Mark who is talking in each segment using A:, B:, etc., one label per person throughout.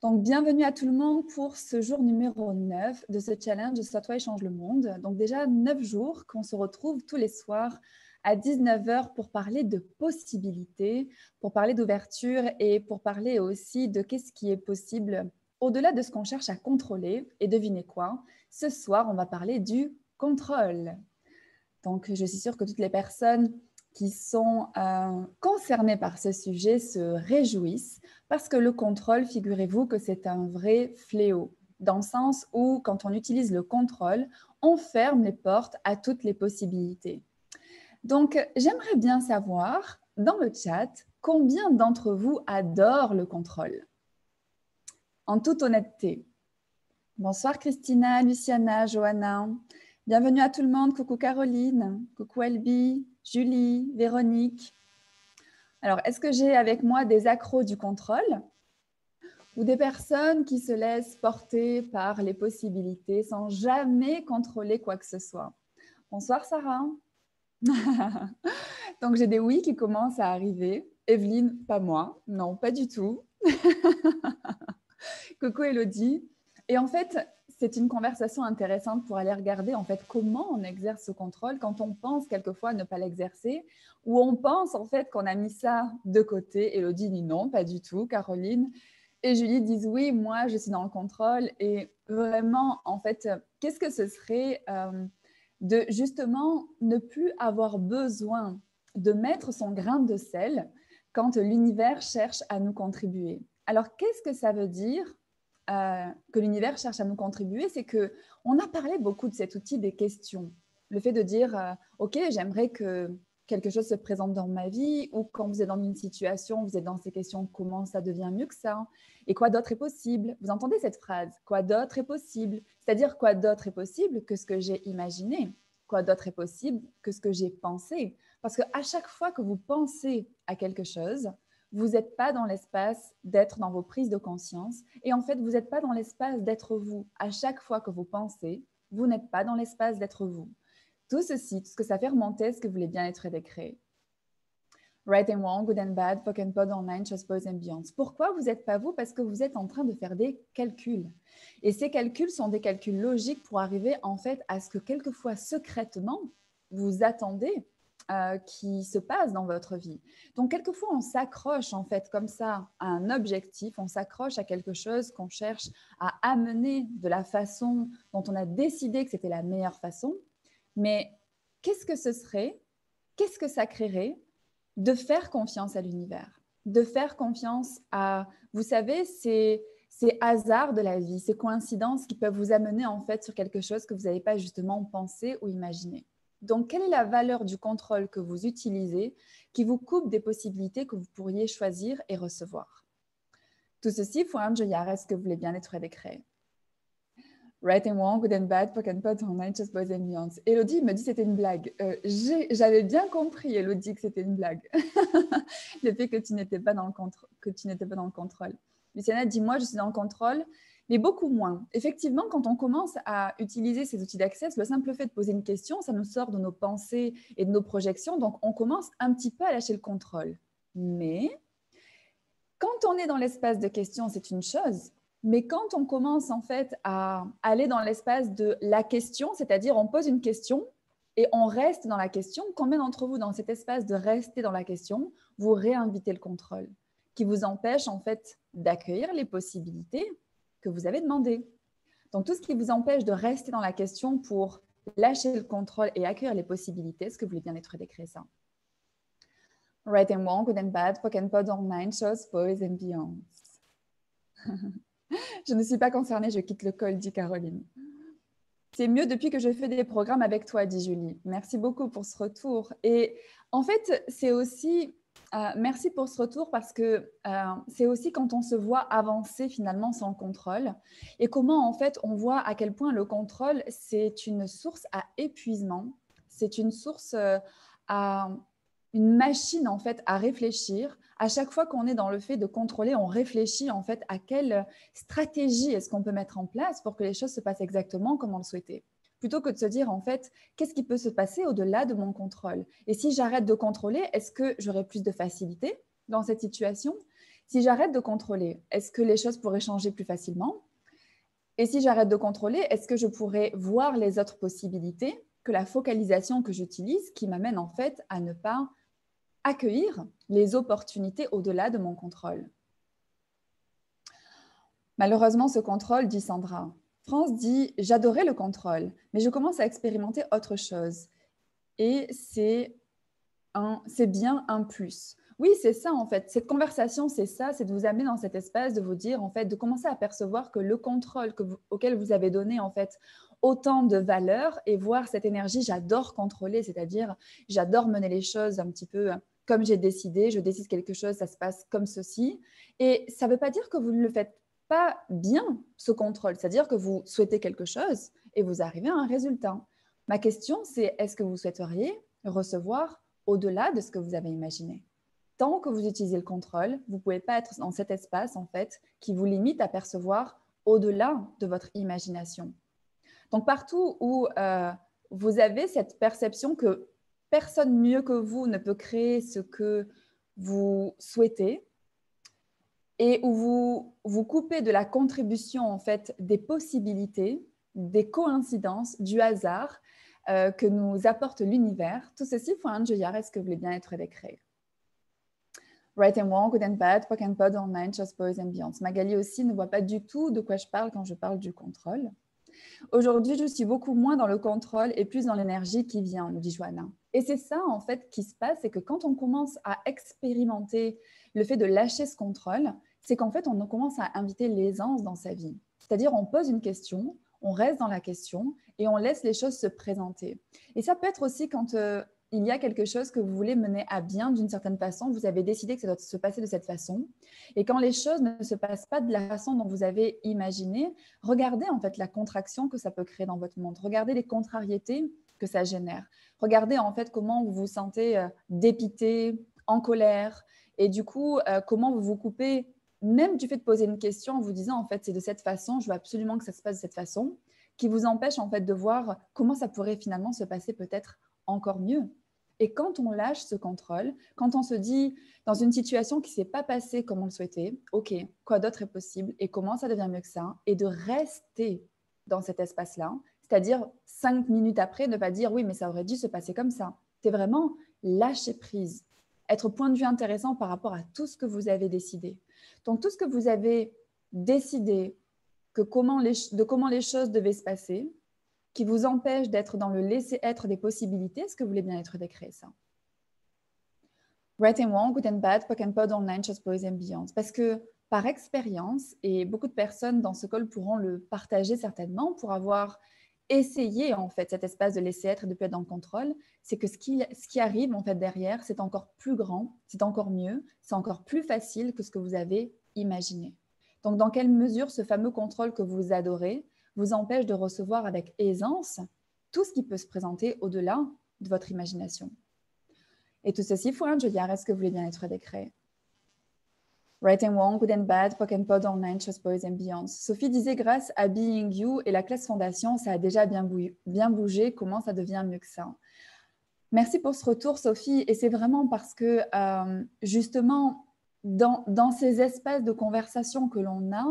A: Donc, bienvenue à tout le monde pour ce jour numéro 9 de ce challenge Sois toi et change le monde. Donc déjà 9 jours qu'on se retrouve tous les soirs à 19 h pour parler de possibilités, pour parler d'ouverture et pour parler aussi de qu'est-ce qui est possible au-delà de ce qu'on cherche à contrôler. Et devinez quoi? Ce soir, on va parler du contrôle. Donc, je suis sûre que toutes les personnes qui sont concernées par ce sujet se réjouissent parce que le contrôle, figurez-vous que c'est un vrai fléau, dans le sens où quand on utilise le contrôle, on ferme les portes à toutes les possibilités. Donc, j'aimerais bien savoir dans le chat combien d'entre vous adorent le contrôle? En toute honnêteté. Bonsoir Christina, Luciana, Johanna. Bienvenue à tout le monde. Coucou Caroline, coucou Elby, Julie, Véronique. Alors, est-ce que j'ai avec moi des accros du contrôle ou des personnes qui se laissent porter par les possibilités sans jamais contrôler quoi que ce soit? Bonsoir Sarah. Donc, j'ai des oui qui commencent à arriver. Evelyne, pas moi. Non, pas du tout. Coucou Elodie. Et en fait, c'est une conversation intéressante pour aller regarder en fait comment on exerce ce contrôle quand on pense quelquefois ne pas l'exercer ou on pense en fait qu'on a mis ça de côté. Elodie dit non, pas du tout. Caroline et Julie disent oui, moi je suis dans le contrôle. Et vraiment, en fait, qu'est-ce que ce serait de justement ne plus avoir besoin de mettre son grain de sel quand l'univers cherche à nous contribuer? Alors, qu'est-ce que ça veut dire que l'univers cherche à nous contribuer? C'est qu'on a parlé beaucoup de cet outil des questions. Le fait de dire, OK, j'aimerais que quelque chose se présente dans ma vie, ou quand vous êtes dans une situation, vous êtes dans ces questions, comment ça devient mieux que ça? Et quoi d'autre est possible? Vous entendez cette phrase? Quoi d'autre est possible? C'est-à-dire quoi d'autre est possible que ce que j'ai imaginé? Quoi d'autre est possible que ce que j'ai pensé? Parce qu'à chaque fois que vous pensez à quelque chose, vous n'êtes pas dans l'espace d'être dans vos prises de conscience et en fait, vous n'êtes pas dans l'espace d'être vous. À chaque fois que vous pensez, vous n'êtes pas dans l'espace d'être vous. Tout ceci, tout ce que ça fait remonter, ce que vous voulez bien être et décréer. Right and wrong, good and bad, poke and pod, online, chose, pose and beyond. Pourquoi vous n'êtes pas vous? Parce que vous êtes en train de faire des calculs. Et ces calculs sont des calculs logiques pour arriver en fait à ce que quelquefois secrètement, vous attendez qui se passe dans votre vie. Donc, quelquefois, on s'accroche en fait comme ça à un objectif, on s'accroche à quelque chose qu'on cherche à amener de la façon dont on a décidé que c'était la meilleure façon. Mais qu'est-ce que ce serait? Qu'est-ce que ça créerait de faire confiance à l'univers? De faire confiance à, vous savez, ces hasards de la vie, ces coïncidences qui peuvent vous amener en fait sur quelque chose que vous n'avez pas justement pensé ou imaginé. Donc, quelle est la valeur du contrôle que vous utilisez qui vous coupe des possibilités que vous pourriez choisir et recevoir? Tout ceci, est-ce que vous voulez bien être décréé? Right and wrong, good and bad, poke and pot, online, just boys and beyond. Elodie me dit que c'était une blague. J'avais bien compris, Elodie, que c'était une blague. Le fait que tu n'étais pas dans le contrôle. Luciana dit, moi, je suis dans le contrôle, mais beaucoup moins. Effectivement, quand on commence à utiliser ces outils d'accès, le simple fait de poser une question, ça nous sort de nos pensées et de nos projections, donc on commence un petit peu à lâcher le contrôle. Mais quand on est dans l'espace de questions, c'est une chose, mais quand on commence en fait à aller dans l'espace de la question, c'est-à-dire on pose une question et on reste dans la question, combien d'entre vous dans cet espace de rester dans la question, vous réinvitez le contrôle, qui vous empêche en fait d'accueillir les possibilités que vous avez demandées. Donc tout ce qui vous empêche de rester dans la question pour lâcher le contrôle et accueillir les possibilités, est-ce que vous voulez bien être décréé ça? Right and wrong, good and bad, poke and pod, online, shows, boys and beyond. Je ne suis pas concernée, je quitte le col, dit Caroline. C'est mieux depuis que je fais des programmes avec toi, dit Julie. Merci beaucoup pour ce retour. Et en fait, c'est aussi, merci pour ce retour parce que c'est aussi quand on se voit avancer finalement sans contrôle et comment en fait on voit à quel point le contrôle, c'est une source à épuisement, c'est une source à une machine en fait à réfléchir. À chaque fois qu'on est dans le fait de contrôler, on réfléchit en fait à quelle stratégie est-ce qu'on peut mettre en place pour que les choses se passent exactement comme on le souhaitait. Plutôt que de se dire en fait, qu'est-ce qui peut se passer au-delà de mon contrôle? Et si j'arrête de contrôler, est-ce que j'aurai plus de facilité dans cette situation? Si j'arrête de contrôler, est-ce que les choses pourraient changer plus facilement? Et si j'arrête de contrôler, est-ce que je pourrais voir les autres possibilités que la focalisation que j'utilise qui m'amène en fait à ne pas accueillir les opportunités au-delà de mon contrôle? Malheureusement, ce contrôle, dit Sandra. France dit « J'adorais le contrôle, mais je commence à expérimenter autre chose. Et c'est bien un plus. » Oui, c'est ça en fait. Cette conversation, c'est ça, c'est de vous amener dans cet espace, de vous dire en fait, de commencer à percevoir que le contrôle auquel vous avez donné en fait autant de valeur et voir cette énergie, j'adore contrôler, c'est-à-dire j'adore mener les choses un petit peu comme j'ai décidé, je décide quelque chose, ça se passe comme ceci. Et ça ne veut pas dire que vous ne le faites pas bien, ce contrôle, c'est-à-dire que vous souhaitez quelque chose et vous arrivez à un résultat. Ma question, c'est est-ce que vous souhaiteriez recevoir au-delà de ce que vous avez imaginé? Tant que vous utilisez le contrôle, vous ne pouvez pas être dans cet espace en fait qui vous limite à percevoir au-delà de votre imagination. Donc partout où vous avez cette perception que personne mieux que vous ne peut créer ce que vous souhaitez et où vous vous coupez de la contribution en fait des possibilités, des coïncidences, du hasard que nous apporte l'univers, tout ceci, est-ce que vous voulez bien être décréé? Right and wrong, good and bad, pock and pod, online, just boys and beyond. Magali aussi ne voit pas du tout de quoi je parle quand je parle du contrôle. Aujourd'hui, je suis beaucoup moins dans le contrôle et plus dans l'énergie qui vient, nous dit Johanna. Et c'est ça, en fait, qui se passe, c'est que quand on commence à expérimenter le fait de lâcher ce contrôle, c'est qu'en fait, on commence à inviter l'aisance dans sa vie. C'est-à-dire, on pose une question, on reste dans la question et on laisse les choses se présenter. Et ça peut être aussi quand il y a quelque chose que vous voulez mener à bien d'une certaine façon, vous avez décidé que ça doit se passer de cette façon. Et quand les choses ne se passent pas de la façon dont vous avez imaginé, regardez en fait la contraction que ça peut créer dans votre monde. Regardez les contrariétés que ça génère. Regardez en fait comment vous vous sentez dépité, en colère. Et du coup, comment vous vous coupez même du fait de poser une question en vous disant en fait c'est de cette façon, je veux absolument que ça se passe de cette façon, qui vous empêche en fait de voir comment ça pourrait finalement se passer peut-être encore mieux. Et quand on lâche ce contrôle, quand on se dit dans une situation qui ne s'est pas passée comme on le souhaitait, ok, quoi d'autre est possible et comment ça devient mieux que ça, et de rester dans cet espace-là, c'est-à-dire 5 minutes après, ne pas dire oui, mais ça aurait dû se passer comme ça. C'est vraiment lâcher prise, être point de vue intéressant par rapport à tout ce que vous avez décidé. Donc tout ce que vous avez décidé, de comment les choses devaient se passer, qui vous empêche d'être dans le laisser-être des possibilités, est-ce que vous voulez bien être décréé ça? Right and wrong, good and bad, pock and pod, online, just boys and beyond. Parce que par expérience, et beaucoup de personnes dans ce call pourront le partager certainement pour avoir essayé en fait cet espace de laisser-être et de ne plus être dans le contrôle, c'est que ce qui arrive en fait derrière, c'est encore plus grand, c'est encore mieux, c'est encore plus facile que ce que vous avez imaginé. Donc dans quelle mesure ce fameux contrôle que vous adorez vous empêche de recevoir avec aisance tout ce qui peut se présenter au-delà de votre imagination. Et tout ceci, est-ce que vous voulez bien être décréé? Right and wrong, good and bad, pock and pod, online, just boys and beyond. Sophie disait, grâce à Being You et la classe fondation, ça a déjà bien bougé. Comment ça devient mieux que ça? Merci pour ce retour, Sophie. Et c'est vraiment parce que, justement, dans ces espaces de conversation que l'on a,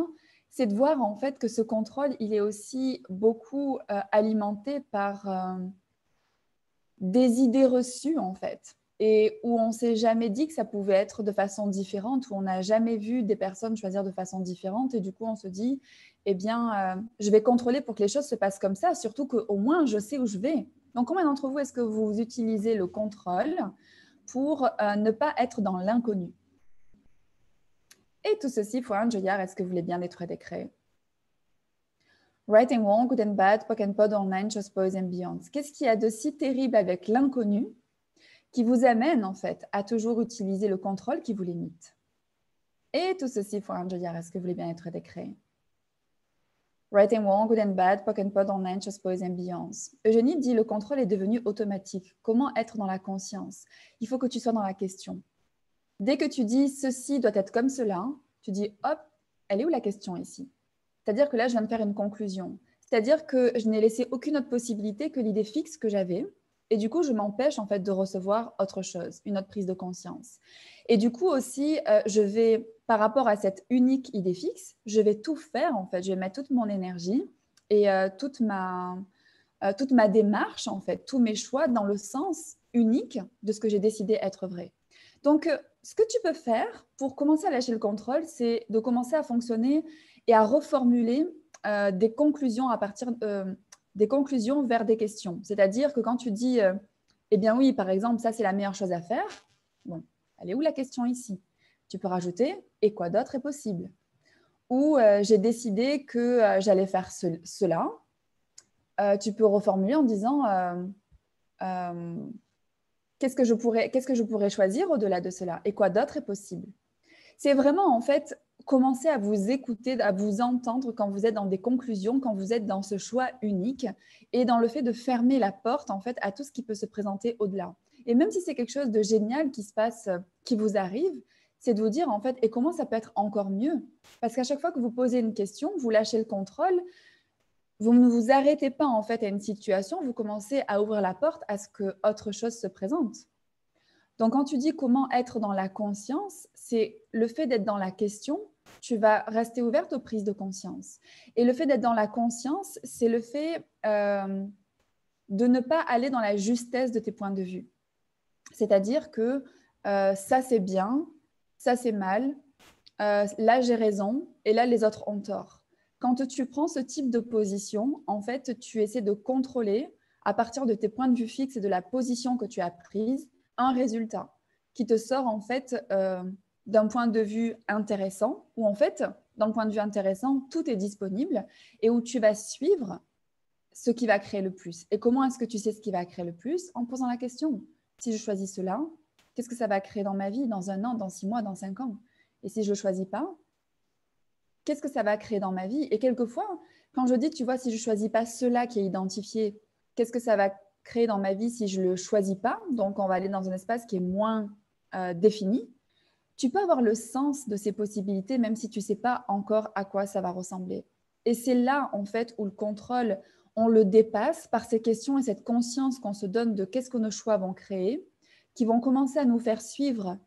A: c'est de voir en fait que ce contrôle, il est aussi beaucoup alimenté par des idées reçues en fait, et où on ne s'est jamais dit que ça pouvait être de façon différente, où on n'a jamais vu des personnes choisir de façon différente, et du coup on se dit, eh bien, je vais contrôler pour que les choses se passent comme ça, surtout qu'au moins je sais où je vais. Donc combien d'entre vous est-ce que vous utilisez le contrôle pour ne pas être dans l'inconnu? Et tout ceci, est-ce que vous voulez bien être décréé? Right and wrong, good and bad, pock and pod, online, just boys and beyond. Qu'est-ce qu'il y a de si terrible avec l'inconnu qui vous amène en fait à toujours utiliser le contrôle qui vous limite? Et tout ceci, est-ce que vous voulez bien être décréé? Right and wrong, good and bad, pock and pod, online, just boys and beyond. Eugénie dit le contrôle est devenu automatique. Comment être dans la conscience? Il faut que tu sois dans la question. Dès que tu dis ceci doit être comme cela, tu dis hop, elle est où la question ici? C'est-à-dire que là, je viens de faire une conclusion. C'est-à-dire que je n'ai laissé aucune autre possibilité que l'idée fixe que j'avais. Et du coup, je m'empêche en fait de recevoir autre chose, une autre prise de conscience. Et du coup aussi, je vais, par rapport à cette unique idée fixe, je vais tout faire en fait. Je vais mettre toute mon énergie et toute ma démarche, en fait, tous mes choix dans le sens unique de ce que j'ai décidé être vrai. Donc, ce que tu peux faire pour commencer à lâcher le contrôle, c'est de commencer à fonctionner et à reformuler des conclusions à partir des conclusions vers des questions. C'est-à-dire que quand tu dis, eh bien oui, par exemple, ça c'est la meilleure chose à faire, bon, elle est où la question ici? Tu peux rajouter, et quoi d'autre est possible? Ou j'ai décidé que j'allais faire cela. Tu peux reformuler en disant qu'est-ce que je pourrais choisir au-delà de cela et quoi d'autre est possible. C'est vraiment en fait commencer à vous écouter, à vous entendre quand vous êtes dans des conclusions, quand vous êtes dans ce choix unique et dans le fait de fermer la porte en fait à tout ce qui peut se présenter au-delà. Et même si c'est quelque chose de génial qui se passe, qui vous arrive, c'est de vous dire en fait et comment ça peut être encore mieux. Parce qu'à chaque fois que vous posez une question, vous lâchez le contrôle. Vous ne vous arrêtez pas en fait à une situation, vous commencez à ouvrir la porte à ce que autre chose se présente. Donc, quand tu dis comment être dans la conscience, c'est le fait d'être dans la question, tu vas rester ouverte aux prises de conscience. Et le fait d'être dans la conscience, c'est le fait de ne pas aller dans la justesse de tes points de vue. C'est-à-dire que ça c'est bien, ça c'est mal, là j'ai raison et là les autres ont tort. Quand tu prends ce type de position, en fait, tu essaies de contrôler, à partir de tes points de vue fixes et de la position que tu as prise, un résultat qui te sort en fait d'un point de vue intéressant, où en fait, dans le point de vue intéressant, tout est disponible et où tu vas suivre ce qui va créer le plus. Et comment est-ce que tu sais ce qui va créer le plus? En posant la question. Si je choisis cela, qu'est-ce que ça va créer dans ma vie, dans 1 an, dans 6 mois, dans 5 ans? Et si je ne le choisis pas, qu'est-ce que ça va créer dans ma vie? Et quelquefois, quand je dis, tu vois, si je ne choisis pas cela qui est identifié, qu'est-ce que ça va créer dans ma vie si je ne le choisis pas? Donc, on va aller dans un espace qui est moins défini. Tu peux avoir le sens de ces possibilités, même si tu ne sais pas encore à quoi ça va ressembler. Et c'est là, en fait, où le contrôle, on le dépasse par ces questions et cette conscience qu'on se donne de qu'est-ce que nos choix vont créer, qui vont commencer à nous faire suivre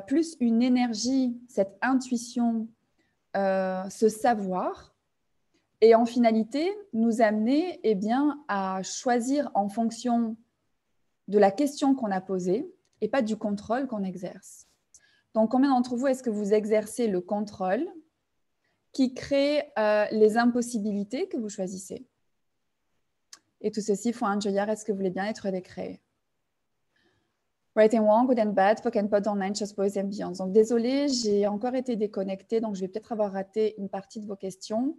A: plus une énergie, cette intuition, ce savoir, et en finalité, nous amener bien, à choisir en fonction de la question qu'on a posée et pas du contrôle qu'on exerce. Donc, combien d'entre vous est-ce que vous exercez le contrôle qui crée les impossibilités que vous choisissez? Et tout ceci, Fouan Joyard, est-ce que vous voulez bien être décréé? Right and wrong, good and bad, poke and pot online, just boys and beyond. Donc, désolée, j'ai encore été déconnectée, donc je vais peut-être avoir raté une partie de vos questions.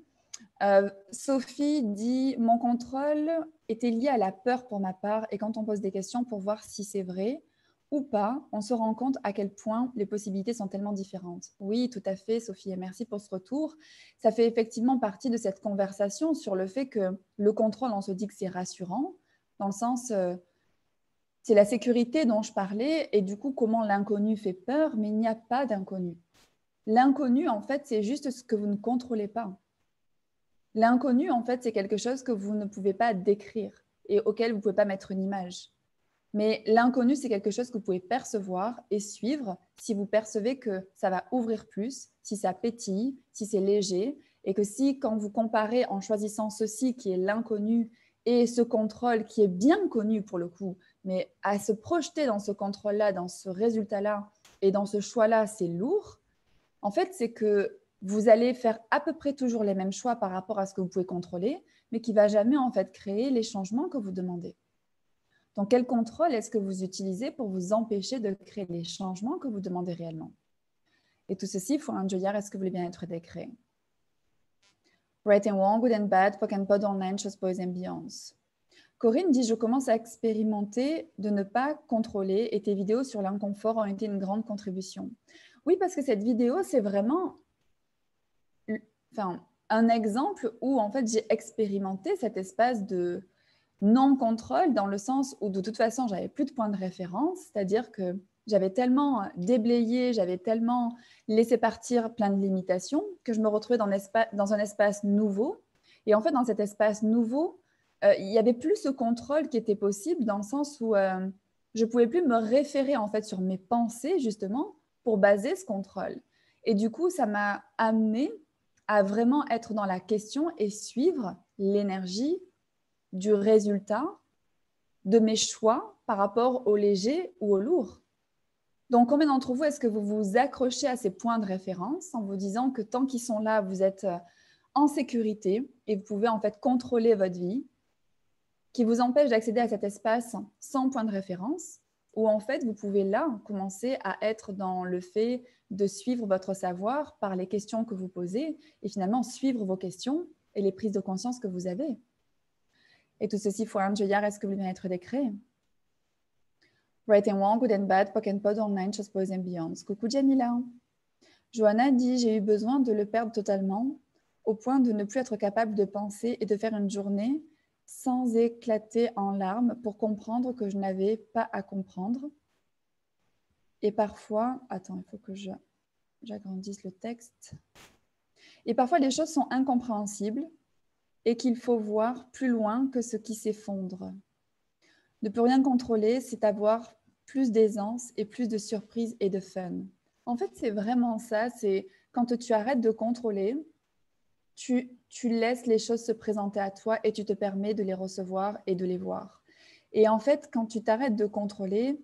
A: Sophie dit « Mon contrôle était lié à la peur pour ma part et quand on pose des questions pour voir si c'est vrai ou pas, on se rend compte à quel point les possibilités sont tellement différentes. » Oui, tout à fait, Sophie, et merci pour ce retour. Ça fait effectivement partie de cette conversation sur le fait que le contrôle, on se dit que c'est rassurant, dans le sens, c'est la sécurité dont je parlais et du coup, comment l'inconnu fait peur, mais il n'y a pas d'inconnu. L'inconnu, en fait, c'est juste ce que vous ne contrôlez pas. L'inconnu, en fait, c'est quelque chose que vous ne pouvez pas décrire et auquel vous ne pouvez pas mettre une image. Mais l'inconnu, c'est quelque chose que vous pouvez percevoir et suivre si vous percevez que ça va ouvrir plus, si ça pétille, si c'est léger, et que si, quand vous comparez en choisissant ceci qui est l'inconnu et ce contrôle qui est bien connu pour le coup, mais à se projeter dans ce contrôle-là, dans ce résultat-là et dans ce choix-là, c'est lourd, en fait, c'est que vous allez faire à peu près toujours les mêmes choix par rapport à ce que vous pouvez contrôler, mais qui ne va jamais en fait créer les changements que vous demandez. Donc, quel contrôle est-ce que vous utilisez pour vous empêcher de créer les changements que vous demandez réellement? Et tout ceci, il faut un joyard, est-ce que vous voulez bien être décréé? Right and wrong, good and bad, poke and pod online, just boys and beyonds. Corinne dit « Je commence à expérimenter de ne pas contrôler et tes vidéos sur l'inconfort ont été une grande contribution. » Oui, parce que cette vidéo, c'est vraiment un exemple où en fait, j'ai expérimenté cet espace de non-contrôle dans le sens où de toute façon, j'avais plus de point de référence, c'est-à-dire que j'avais tellement déblayé, j'avais tellement laissé partir plein de limitations que je me retrouvais dans un espace nouveau. Et en fait, dans cet espace nouveau, il y avait plus ce contrôle qui était possible dans le sens où je ne pouvais plus me référer en fait sur mes pensées justement pour baser ce contrôle. Et du coup, ça m'a amené à vraiment être dans la question et suivre l'énergie du résultat de mes choix par rapport au léger ou au lourd. Donc, combien d'entre vous, est-ce que vous vous accrochez à ces points de référence en vous disant que tant qu'ils sont là, vous êtes en sécurité et vous pouvez en fait contrôler votre vie, qui vous empêche d'accéder à cet espace sans point de référence, où en fait, vous pouvez là commencer à être dans le fait de suivre votre savoir par les questions que vous posez et finalement suivre vos questions et les prises de conscience que vous avez. Et tout ceci, Forum Joyard, est-ce que vous voulez bien être décret? Right and wrong, good and bad, pock and pod, online, chose boys and beyonds. Coucou Jamila. Johanna dit, j'ai eu besoin de le perdre totalement au point de ne plus être capable de penser et de faire une journée sans éclater en larmes pour comprendre que je n'avais pas à comprendre. Et parfois, attends, il faut que j'agrandisse le texte. Et parfois, les choses sont incompréhensibles et qu'il faut voir plus loin que ce qui s'effondre. Ne plus rien contrôler, c'est avoir plus d'aisance et plus de surprise et de fun. En fait, c'est vraiment ça, c'est quand tu arrêtes de contrôler, tu laisses les choses se présenter à toi et tu te permets de les recevoir et de les voir. Et en fait, quand tu t'arrêtes de contrôler,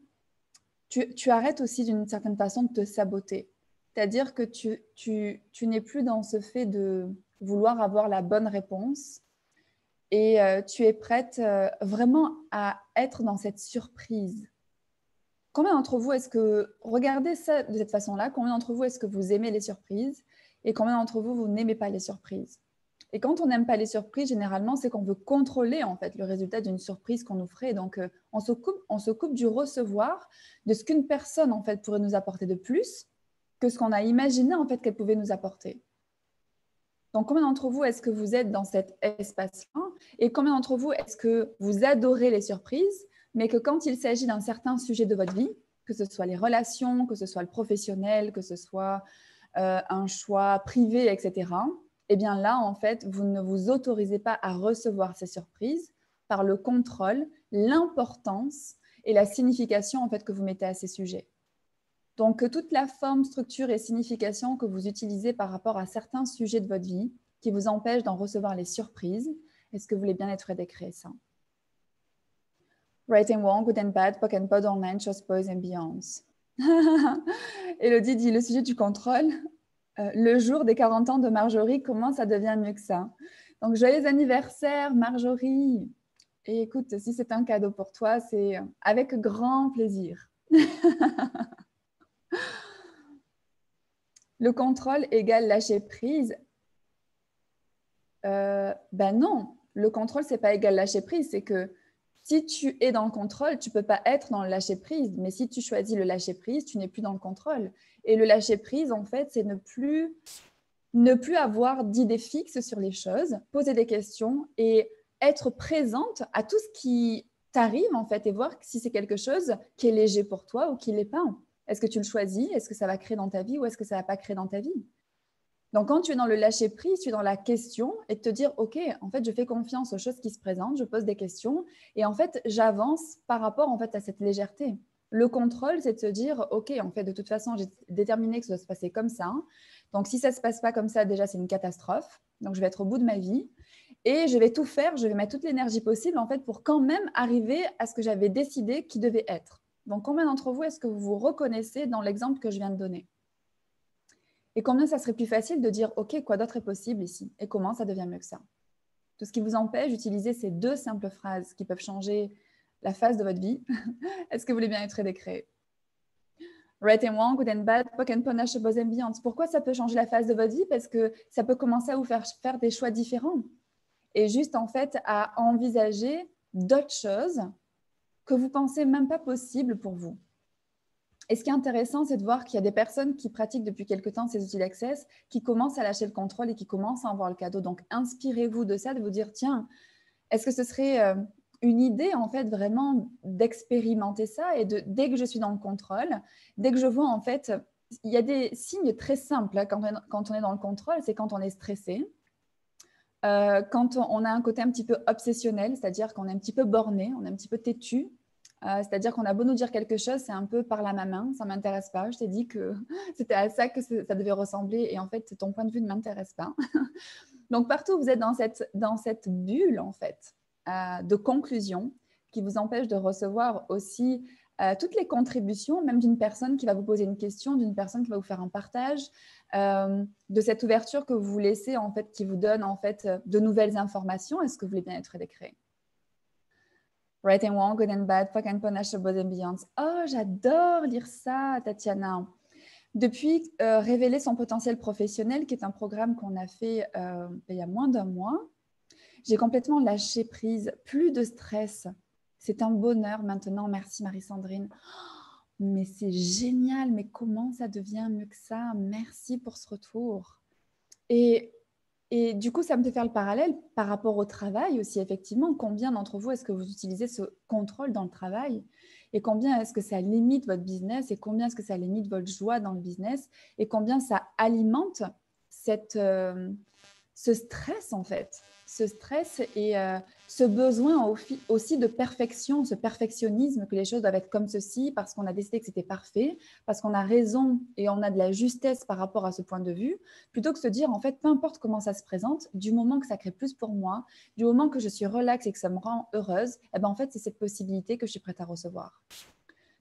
A: tu arrêtes aussi d'une certaine façon de te saboter. C'est-à-dire que tu n'es plus dans ce fait de vouloir avoir la bonne réponse et tu es prête vraiment à être dans cette surprise. Combien d'entre vous est-ce que, regardez ça de cette façon-là, combien d'entre vous est-ce que vous aimez les surprises et combien d'entre vous, vous n'aimez pas les surprises? Et quand on n'aime pas les surprises, généralement, c'est qu'on veut contrôler en fait le résultat d'une surprise qu'on nous ferait. Donc, on se coupe du recevoir, de ce qu'une personne en fait pourrait nous apporter de plus que ce qu'on a imaginé en fait qu'elle pouvait nous apporter. Donc, combien d'entre vous est-ce que vous êtes dans cet espace-là? Et combien d'entre vous est-ce que vous adorez les surprises, mais que quand il s'agit d'un certain sujet de votre vie, que ce soit les relations, que ce soit le professionnel, que ce soit un choix privé, etc., eh bien là, en fait, vous ne vous autorisez pas à recevoir ces surprises par le contrôle, l'importance et la signification en fait, que vous mettez à ces sujets. Donc, toute la forme, structure et signification que vous utilisez par rapport à certains sujets de votre vie qui vous empêchent d'en recevoir les surprises, est-ce que vous voulez bien être décret ça? Right and wrong, good and bad, pock and pod, online, chose boys and beyonds. Elodie dit le sujet du contrôle. Le jour des 40 ans de Marjorie, comment ça devient mieux que ça? Donc, joyeux anniversaire, Marjorie. Et écoute, si c'est un cadeau pour toi, c'est avec grand plaisir. Le contrôle égale lâcher prise. Ben non, le contrôle, c'est pas égal lâcher prise. C'est que si tu es dans le contrôle, tu peux pas être dans le lâcher prise. Mais si tu choisis le lâcher prise, tu n'es plus dans le contrôle. Et le lâcher prise, en fait, c'est ne plus avoir d'idées fixes sur les choses, poser des questions et être présente à tout ce qui t'arrive, en fait, et voir si c'est quelque chose qui est léger pour toi ou qui ne l'est pas. Est-ce que tu le choisis? Est-ce que ça va créer dans ta vie ou est-ce que ça ne va pas créer dans ta vie? Donc, quand tu es dans le lâcher-prise, tu es dans la question et de te dire, OK, en fait, je fais confiance aux choses qui se présentent, je pose des questions et en fait, j'avance par rapport en fait, à cette légèreté. Le contrôle, c'est de se dire, OK, en fait, de toute façon, j'ai déterminé que ça doit se passer comme ça. Donc, si ça ne se passe pas comme ça, déjà, c'est une catastrophe. Donc, je vais être au bout de ma vie et je vais tout faire, je vais mettre toute l'énergie possible en fait, pour quand même arriver à ce que j'avais décidé qui devait être. Donc, combien d'entre vous est-ce que vous vous reconnaissez dans l'exemple que je viens de donner? Et combien ça serait plus facile de dire, OK, quoi d'autre est possible ici? Et comment ça devient mieux que ça? Tout ce qui vous empêche d'utiliser ces deux simples phrases qui peuvent changer la phase de votre vie. Est-ce que vous voulez bien être décret? Right and wrong, good and bad, pock and panache, boys and beyond. Pourquoi ça peut changer la phase de votre vie? Parce que ça peut commencer à vous faire des choix différents. Et juste en fait à envisager d'autres choses que vous pensez même pas possibles pour vous. Et ce qui est intéressant, c'est de voir qu'il y a des personnes qui pratiquent depuis quelque temps ces outils d'access, qui commencent à lâcher le contrôle et qui commencent à en voir le cadeau. Donc, inspirez-vous de ça, de vous dire, tiens, est-ce que ce serait une idée, en fait, vraiment d'expérimenter ça et dès que je suis dans le contrôle, dès que je vois, en fait, il y a des signes très simples hein, quand on est dans le contrôle, c'est quand on est stressé, quand on a un côté un petit peu obsessionnel, c'est-à-dire qu'on est un petit peu borné, on est un petit peu têtu, c'est-à-dire qu'on a beau nous dire quelque chose, c'est un peu par la main, ça ne m'intéresse pas, je t'ai dit que c'était à ça que ça devait ressembler et en fait, ton point de vue ne m'intéresse pas. Donc, partout, vous êtes dans cette bulle, en fait, de conclusion qui vous empêche de recevoir aussi toutes les contributions, même d'une personne qui va vous poser une question, d'une personne qui va vous faire un partage, de cette ouverture que vous vous laissez, en fait, qui vous donne, en fait, de nouvelles informations. Est-ce que vous voulez bien être décret? Right and wrong, good and bad, fuck and punish, above and beyond. Oh, j'adore lire ça, Tatiana. Depuis Révéler son potentiel professionnel, qui est un programme qu'on a fait il y a moins d'un mois, j'ai complètement lâché prise, plus de stress. C'est un bonheur maintenant, merci Marie-Sandrine. Mais c'est génial, mais comment ça devient mieux que ça? Merci pour ce retour. Et du coup, ça me fait faire le parallèle par rapport au travail aussi, effectivement. Combien d'entre vous est-ce que vous utilisez ce contrôle dans le travail? Et combien est-ce que ça limite votre business? Et combien est-ce que ça limite votre joie dans le business? Et combien ça alimente ce stress, en fait? Ce stress et ce besoin aussi de perfection, ce perfectionnisme, que les choses doivent être comme ceci parce qu'on a décidé que c'était parfait, parce qu'on a raison et on a de la justesse par rapport à ce point de vue, plutôt que de se dire, en fait, peu importe comment ça se présente, du moment que ça crée plus pour moi, du moment que je suis relaxe et que ça me rend heureuse, eh ben, en fait, c'est cette possibilité que je suis prête à recevoir.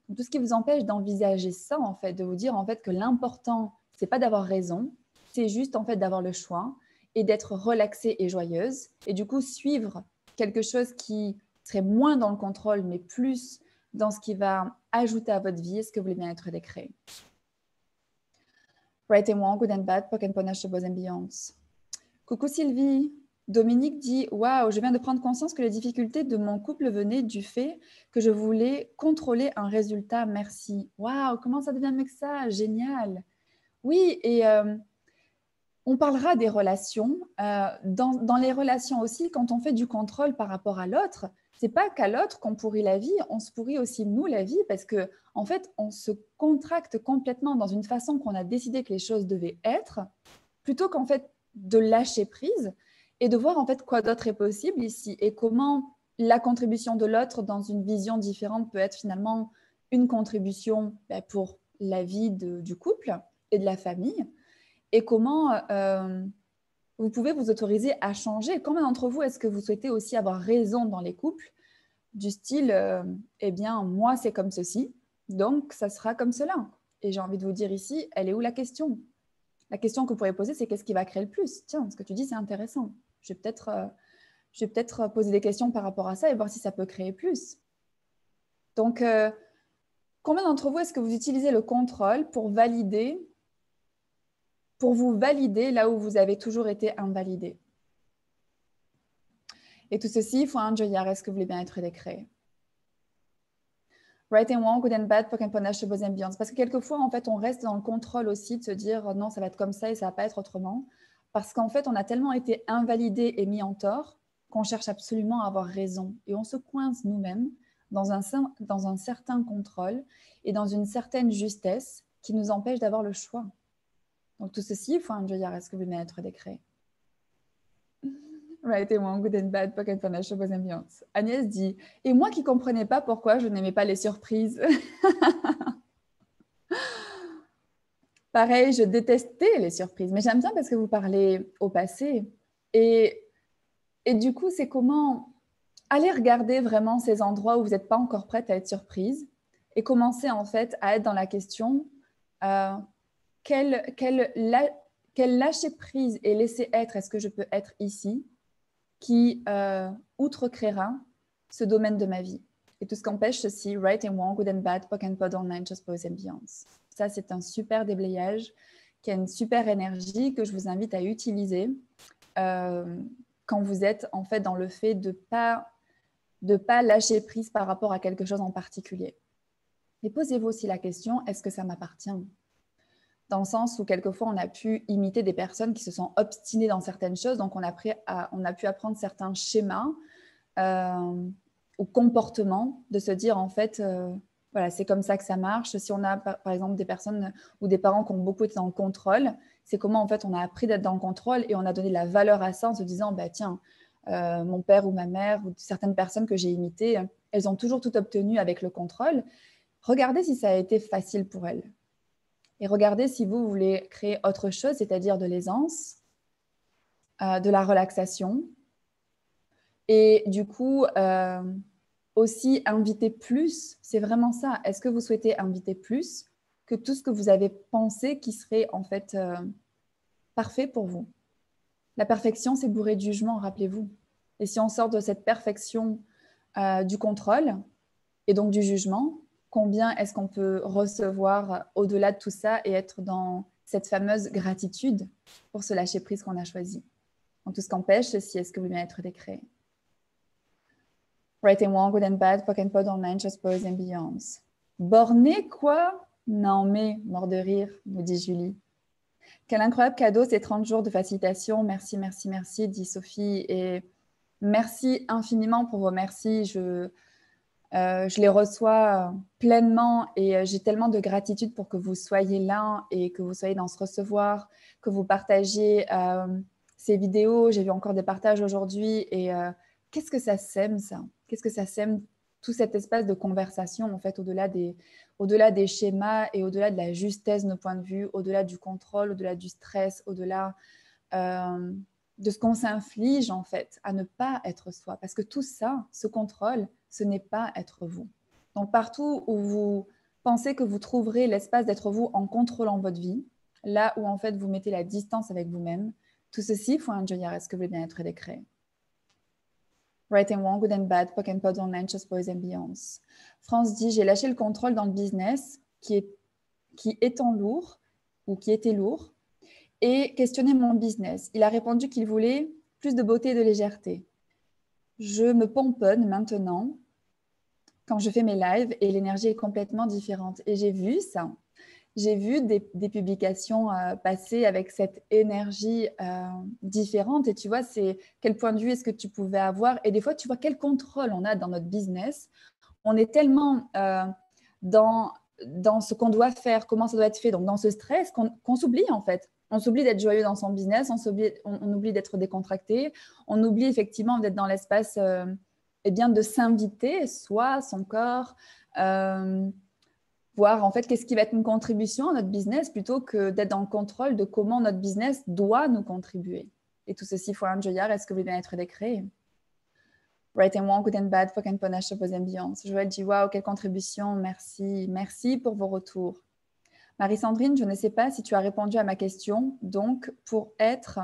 A: Donc, tout ce qui vous empêche d'envisager ça, en fait, de vous dire, en fait, que l'important, c'est pas d'avoir raison, c'est juste, en fait, d'avoir le choix et d'être relaxée et joyeuse, et du coup suivre quelque chose qui serait moins dans le contrôle, mais plus dans ce qui va ajouter à votre vie. Est-ce que vous voulez bien être décret? Right and wrong, good and bad, pock and panache, above and beyond. Coucou Sylvie. Dominique dit « Waouh, je viens de prendre conscience que les difficultés de mon couple venaient du fait que je voulais contrôler un résultat. Merci. » Waouh, comment ça devient mieux que ça? Génial. Oui, et on parlera des relations. Dans les relations aussi, quand on fait du contrôle par rapport à l'autre, c'est pas qu'à l'autre qu'on pourrit la vie, on se pourrit aussi nous la vie parce que en fait, on se contracte complètement dans une façon qu'on a décidé que les choses devaient être, plutôt qu'en fait de lâcher prise et de voir en fait quoi d'autre est possible ici et comment la contribution de l'autre dans une vision différente peut être finalement une contribution pour la vie du couple et de la famille. Et comment vous pouvez vous autoriser à changer. Combien d'entre vous est-ce que vous souhaitez aussi avoir raison dans les couples du style, eh bien, moi, c'est comme ceci, donc ça sera comme cela. Et j'ai envie de vous dire ici, elle est où la question? La question que vous pourriez poser, c'est qu'est-ce qui va créer le plus? Tiens, ce que tu dis, c'est intéressant. Je vais peut-être poser des questions par rapport à ça et voir si ça peut créer plus. Donc, combien d'entre vous est-ce que vous utilisez le contrôle pour vous valider là où vous avez toujours été invalidé? Et tout ceci, il faut un joyard. Est-ce que vous voulez bien être décret? Right and wrong, good and bad, pock and panache, beaux ambiances. Parce que quelquefois, en fait, on reste dans le contrôle aussi de se dire non, ça va être comme ça et ça va pas être autrement. Parce qu'en fait, on a tellement été invalidé et mis en tort qu'on cherche absolument à avoir raison. Et on se coince nous-mêmes dans un certain contrôle et dans une certaine justesse qui nous empêche d'avoir le choix. Donc, tout ceci, il faut un joyard. Est-ce que vous voulez bien être décret? Right and wrong, good and bad, pock and panache, beaux ambiances. Agnès dit « Et moi qui ne comprenais pas pourquoi je n'aimais pas les surprises. » Pareil, je détestais les surprises, mais j'aime bien parce que vous parlez au passé. Et du coup, c'est comment aller regarder vraiment ces endroits où vous n'êtes pas encore prête à être surprise et commencer en fait à être dans la question quel lâcher prise et laisser être est-ce que je peux être ici qui outrecréera ce domaine de ma vie. Et tout ce qu'empêche ceci, right and wrong, good and bad, pock and pod online, just pose and beyond. Ça, c'est un super déblayage qui a une super énergie que je vous invite à utiliser quand vous êtes en fait dans le fait de pas lâcher prise par rapport à quelque chose en particulier. Et posez-vous aussi la question, est-ce que ça m'appartient? Dans le sens où quelquefois on a pu imiter des personnes qui se sont obstinées dans certaines choses, donc on a pu apprendre certains schémas ou comportements, de se dire en fait, voilà, c'est comme ça que ça marche. Si on a par exemple des personnes ou des parents qui ont beaucoup été dans le contrôle, c'est comment en fait on a appris d'être dans le contrôle et on a donné de la valeur à ça en se disant, bah, tiens, mon père ou ma mère ou certaines personnes que j'ai imitées, elles ont toujours tout obtenu avec le contrôle. Regardez si ça a été facile pour elles. Et regardez si vous voulez créer autre chose, c'est-à-dire de l'aisance, de la relaxation. Et du coup, aussi inviter plus, c'est vraiment ça. Est-ce que vous souhaitez inviter plus que tout ce que vous avez pensé qui serait en fait parfait pour vous? La perfection, c'est bourré de jugement, rappelez-vous. Et si on sort de cette perfection du contrôle et donc du jugement, combien est-ce qu'on peut recevoir au-delà de tout ça et être dans cette fameuse gratitude pour ce lâcher-prise qu'on a choisi? Donc, tout ce qu'empêche, ceci, est-ce que vous voulez être décréé? Right and wrong, good and bad, poke and pod, online, just pose and beyonds. Borné quoi? Non mais, mort de rire, nous dit Julie. Quel incroyable cadeau, ces 30 jours de facilitation. Merci, merci, merci, dit Sophie. Et merci infiniment pour vos merci. Je les reçois pleinement et j'ai tellement de gratitude pour que vous soyez là et que vous soyez dans ce recevoir, que vous partagiez ces vidéos. J'ai vu encore des partages aujourd'hui et qu'est-ce que ça sème, ça? Qu'est-ce que ça sème, tout cet espace de conversation, en fait, au-delà des schémas et au-delà de la justesse de nos points de vue, au-delà du contrôle, au-delà du stress, au-delà de ce qu'on s'inflige, en fait, à ne pas être soi. Parce que tout ça, ce contrôle, ce n'est pas être vous. Donc, partout où vous pensez que vous trouverez l'espace d'être vous en contrôlant votre vie, là où, en fait, vous mettez la distance avec vous-même, tout ceci, faut un joyeur. Est-ce que vous voulez bien être décréé? Right and wrong, good and bad, poke and pod, online, just boys and beyonds. France dit, j'ai lâché le contrôle dans le business qui étant lourd ou qui était lourd et questionné mon business. Il a répondu qu'il voulait plus de beauté et de légèreté. Je me pomponne maintenant quand je fais mes lives et l'énergie est complètement différente. Et j'ai vu ça. J'ai vu des publications passer avec cette énergie différente. Et tu vois, c'est quel point de vue est-ce que tu pouvais avoir. Et des fois, tu vois quel contrôle on a dans notre business. On est tellement dans ce qu'on doit faire, comment ça doit être fait, donc dans ce stress qu'on s'oublie en fait. On s'oublie d'être joyeux dans son business, on oublie d'être décontracté, on oublie effectivement d'être dans l'espace eh bien, de s'inviter, soi, son corps, voir en fait qu'est-ce qui va être une contribution à notre business plutôt que d'être dans le contrôle de comment notre business doit nous contribuer. Et tout ceci, faut un joyard, est-ce que vous voulez bien être décréé? Right and wrong, good and bad, poke and panache, vos ambiances. Joël dit waouh, quelle contribution, merci, merci pour vos retours. Marie-Sandrine, je ne sais pas si tu as répondu à ma question. Donc, pour être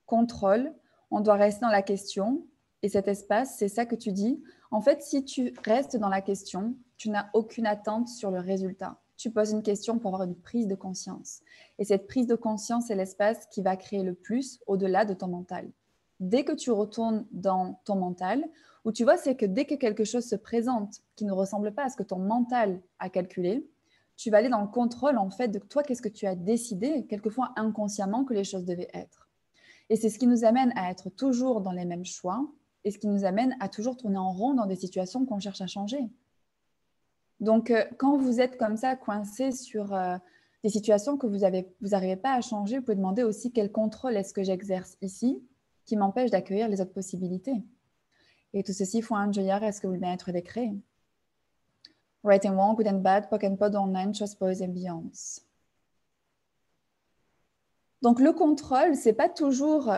A: contrôle, on doit rester dans la question. Et cet espace, c'est ça que tu dis. En fait, si tu restes dans la question, tu n'as aucune attente sur le résultat. Tu poses une question pour avoir une prise de conscience. Et cette prise de conscience, c'est l'espace qui va créer le plus au-delà de ton mental. Dès que tu retournes dans ton mental, où tu vois, c'est que dès que quelque chose se présente qui ne ressemble pas à ce que ton mental a calculé, tu vas aller dans le contrôle, en fait, de toi, qu'est-ce que tu as décidé, quelquefois inconsciemment, que les choses devaient être. Et c'est ce qui nous amène à être toujours dans les mêmes choix et ce qui nous amène à toujours tourner en rond dans des situations qu'on cherche à changer. Donc, quand vous êtes comme ça, coincé sur des situations que vous n'arrivez pas à changer, vous pouvez demander aussi quel contrôle est-ce que j'exerce ici qui m'empêche d'accueillir les autres possibilités. Et tout ceci, faut un joyard, est-ce que vous voulez bien être décréé? Right and wrong, good and bad, poke and pod, online, just boys and beyonds. Donc, le contrôle, c'est pas toujours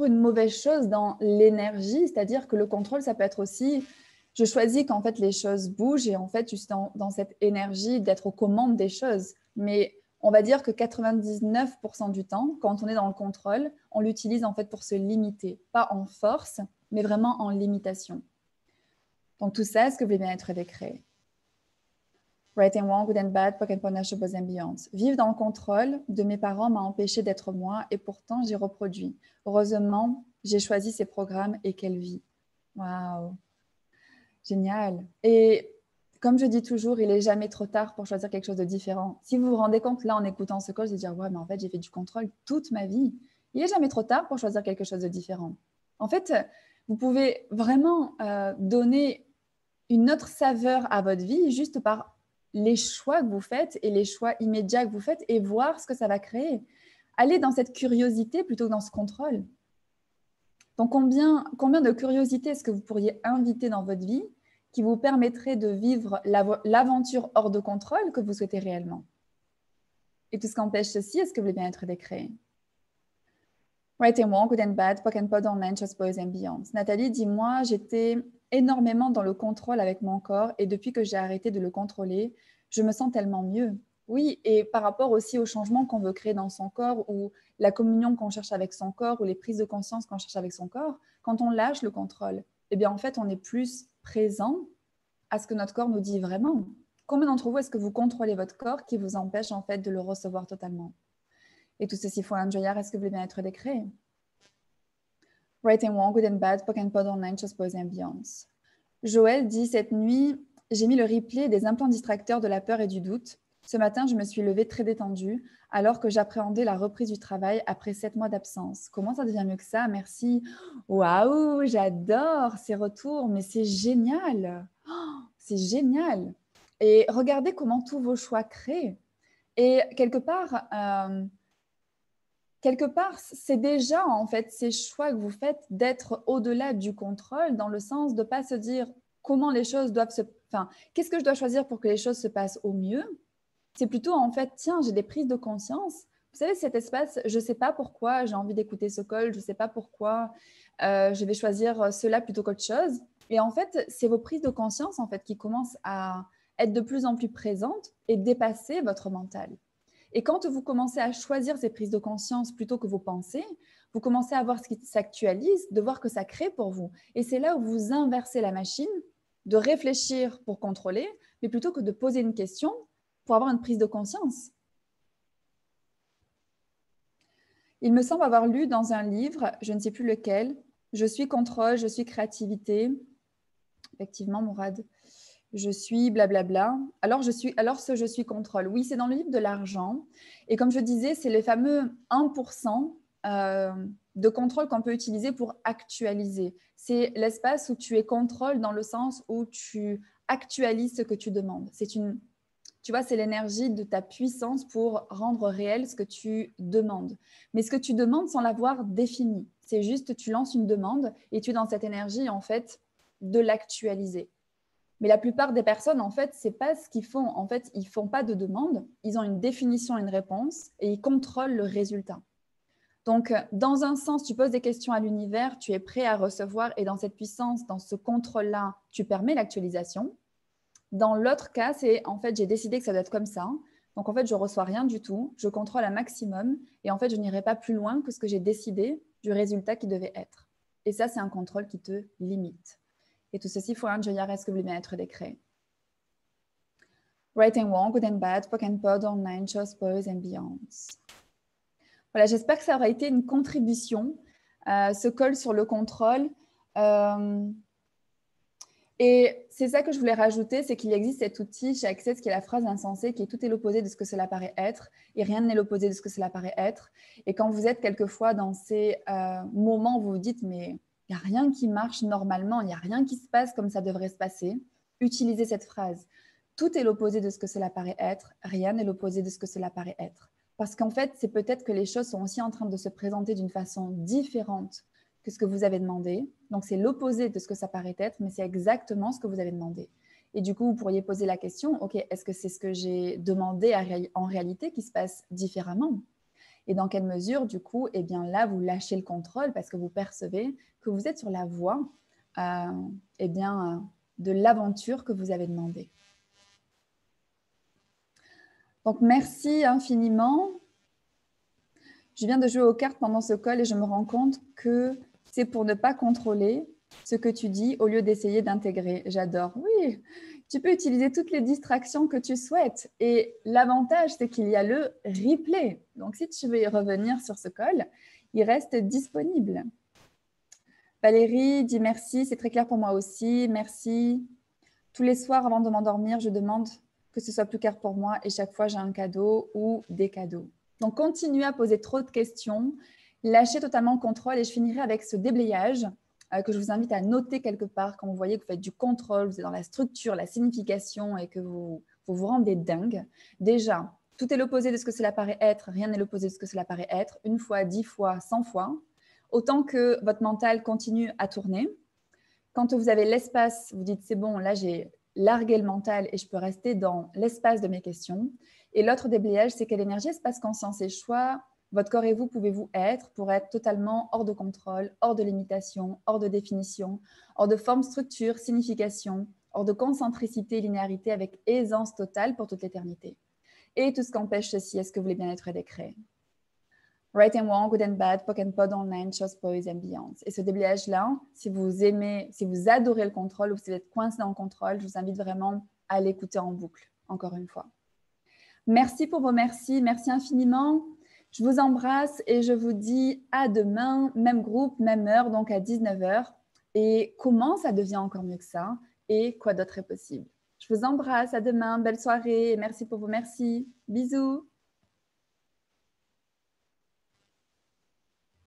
A: une mauvaise chose dans l'énergie, c'est-à-dire que le contrôle, ça peut être aussi, je choisis qu'en fait les choses bougent et en fait je suis dans cette énergie d'être aux commandes des choses. Mais on va dire que 99% du temps, quand on est dans le contrôle, on l'utilise en fait pour se limiter, pas en force, mais vraiment en limitation. Donc tout ça, est-ce que vous voulez bien être décréé? Right and wrong, good and bad, poke and panache, beaux ambiances. Vivre dans le contrôle de mes parents m'a empêché d'être moi et pourtant j'ai reproduit. Heureusement, j'ai choisi ces programmes et quelle vie. Waouh, génial. Et comme je dis toujours, il n'est jamais trop tard pour choisir quelque chose de différent. Si vous vous rendez compte, là, en écoutant ce coach, de dire, ouais, mais en fait, j'ai fait du contrôle toute ma vie. Il n'est jamais trop tard pour choisir quelque chose de différent. En fait, vous pouvez vraiment donner une autre saveur à votre vie juste par les choix que vous faites et les choix immédiats que vous faites et voir ce que ça va créer. Allez dans cette curiosité plutôt que dans ce contrôle. Donc, combien de curiosité est-ce que vous pourriez inviter dans votre vie qui vous permettrait de vivre l'aventure hors de contrôle que vous souhaitez réellement? Et tout ce qu'empêche ceci, est-ce que vous voulez bien être décréé? Right and wrong, good and bad, pock and pod, online, just boys and beyond. Nathalie, dis-moi, j'étais énormément dans le contrôle avec mon corps et depuis que j'ai arrêté de le contrôler, je me sens tellement mieux. Oui, et par rapport aussi au changement qu'on veut créer dans son corps ou la communion qu'on cherche avec son corps ou les prises de conscience qu'on cherche avec son corps, quand on lâche le contrôle, eh bien en fait, on est plus présent à ce que notre corps nous dit vraiment. Combien d'entre vous est-ce que vous contrôlez votre corps qui vous empêche en fait de le recevoir totalement? Et tout ceci faut un joyard, est-ce que vous voulez bien être décréé? Right and wrong, good and bad, pock and pod, online, just boys and beyonds. Joël dit, cette nuit, j'ai mis le replay des implants distracteurs de la peur et du doute. Ce matin, je me suis levée très détendue alors que j'appréhendais la reprise du travail après 7 mois d'absence. Comment ça devient mieux que ça? Merci. Waouh, j'adore ces retours, mais c'est génial. Oh, c'est génial. Et regardez comment tous vos choix créent. Et quelque part, c'est déjà en fait ces choix que vous faites d'être au-delà du contrôle, dans le sens de ne pas se dire comment les choses doivent se... Enfin, qu'est-ce que je dois choisir pour que les choses se passent au mieux? C'est plutôt en fait, tiens, j'ai des prises de conscience. Vous savez, cet espace, je ne sais pas pourquoi j'ai envie d'écouter ce call, je ne sais pas pourquoi je vais choisir cela plutôt qu'autre chose. Et en fait, c'est vos prises de conscience en fait qui commencent à être de plus en plus présentes et dépasser votre mental. Et quand vous commencez à choisir ces prises de conscience plutôt que vos pensées, vous commencez à voir ce qui s'actualise, de voir que ça crée pour vous. Et c'est là où vous inversez la machine de réfléchir pour contrôler, mais plutôt que de poser une question pour avoir une prise de conscience. Il me semble avoir lu dans un livre, je ne sais plus lequel, je suis contrôle, je suis créativité. Effectivement, Mourad. Je suis blablabla. Alors, ce je suis contrôle. Oui, c'est dans le livre de l'argent. Et comme je disais, c'est les fameux 1% de contrôle qu'on peut utiliser pour actualiser. C'est l'espace où tu es contrôle dans le sens où tu actualises ce que tu demandes. Tu vois, c'est l'énergie de ta puissance pour rendre réel ce que tu demandes. Mais ce que tu demandes sans l'avoir défini. C'est juste, tu lances une demande et tu es dans cette énergie, en fait, de l'actualiser. Mais la plupart des personnes, en fait, ce n'est pas ce qu'ils font. En fait, ils ne font pas de demande. Ils ont une définition, une réponse et ils contrôlent le résultat. Donc, dans un sens, tu poses des questions à l'univers, tu es prêt à recevoir et dans cette puissance, dans ce contrôle-là, tu permets l'actualisation. Dans l'autre cas, c'est en fait, j'ai décidé que ça doit être comme ça. Donc, en fait, je ne reçois rien du tout. Je contrôle un maximum et en fait, je n'irai pas plus loin que ce que j'ai décidé du résultat qui devait être. Et ça, c'est un contrôle qui te limite. Et tout ceci, faut un joyard, est-ce que vous voulez bien être décréé? Right and wrong, good and bad, pock and pod, online, shows, boys and beyonds. Voilà, j'espère que ça aura été une contribution, ce call sur le contrôle. Et c'est ça que je voulais rajouter, c'est qu'il existe cet outil chez Access qui est la phrase insensée, qui est tout est l'opposé de ce que cela paraît être, et rien n'est l'opposé de ce que cela paraît être. Et quand vous êtes quelquefois dans ces moments où vous vous dites, mais il n'y a rien qui marche normalement, il n'y a rien qui se passe comme ça devrait se passer, utilisez cette phrase. Tout est l'opposé de ce que cela paraît être, rien n'est l'opposé de ce que cela paraît être. Parce qu'en fait, c'est peut-être que les choses sont aussi en train de se présenter d'une façon différente que ce que vous avez demandé. Donc, c'est l'opposé de ce que ça paraît être, mais c'est exactement ce que vous avez demandé. Et du coup, vous pourriez poser la question, OK, est-ce que c'est ce que j'ai demandé en réalité qui se passe différemment? Et dans quelle mesure, du coup, eh bien là, vous lâchez le contrôle parce que vous percevez que vous êtes sur la voie eh bien, de l'aventure que vous avez demandé. Donc, merci infiniment. Je viens de jouer aux cartes pendant ce call et je me rends compte que c'est pour ne pas contrôler ce que tu dis au lieu d'essayer d'intégrer. J'adore. Oui, tu peux utiliser toutes les distractions que tu souhaites. Et l'avantage, c'est qu'il y a le replay. Donc, si tu veux y revenir sur ce call, il reste disponible. Valérie dit merci, c'est très clair pour moi aussi. Merci. Tous les soirs, avant de m'endormir, je demande que ce soit plus clair pour moi et chaque fois, j'ai un cadeau ou des cadeaux. Donc, continuez à poser trop de questions, lâchez totalement le contrôle et je finirai avec ce déblayage que je vous invite à noter quelque part quand vous voyez que vous faites du contrôle, vous êtes dans la structure, la signification et que vous Vous vous rendez dingue. Déjà, tout est l'opposé de ce que cela paraît être. Rien n'est l'opposé de ce que cela paraît être. 1 fois, 10 fois, 100 fois. Autant que votre mental continue à tourner. Quand vous avez l'espace, vous dites c'est bon, là j'ai largué le mental et je peux rester dans l'espace de mes questions. Et l'autre déblayage, c'est quelle énergie, espace, conscience et choix, votre corps et vous pouvez-vous être pour être totalement hors de contrôle, hors de limitation, hors de définition, hors de forme, structure, signification, hors de concentricité, linéarité avec aisance totale pour toute l'éternité. Et tout ce qu'empêche ceci, est-ce que vous voulez bien être décret? Right and Wrong, Good and Bad, Poke and Pod Online, Shows, Boys and Beyond. Et ce déblayage-là, si vous aimez, si vous adorez le contrôle ou si vous êtes coincé dans le contrôle, je vous invite vraiment à l'écouter en boucle, encore une fois. Merci pour vos merci, merci infiniment. Je vous embrasse et je vous dis à demain, même groupe, même heure, donc à 19 h. Et comment ça devient encore mieux que ça et quoi d'autre est possible. Je vous embrasse, à demain, belle soirée et merci pour vos merci. Bisous.